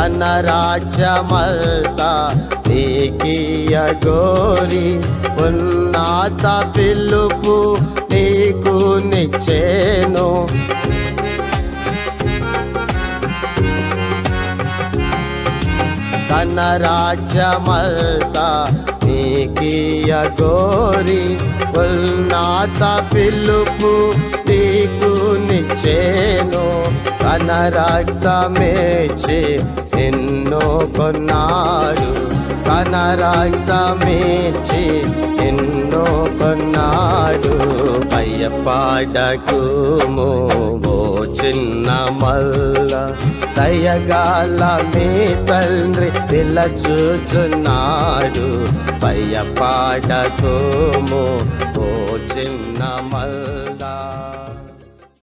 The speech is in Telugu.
తన రాజ్యమంతా నీకియ గోరి ఉన్నత పిలుపు నీకు నిచ్చేను. తన రాజ్యమంతా నీకియ గోరి ఉన్నత పిలుపు నీకు నిచ్చేను. తన రక్తమేచి నిన్ను కొన్నాడు. తన రక్తమేచి నిన్ను కొన్నాడు. భయపడకుము ఓ చిన్న మల్ల, దయగల మీ తండ్రి పిలచుచున్నాడు. భయపడకుము ఓ చిన్న మల్ల.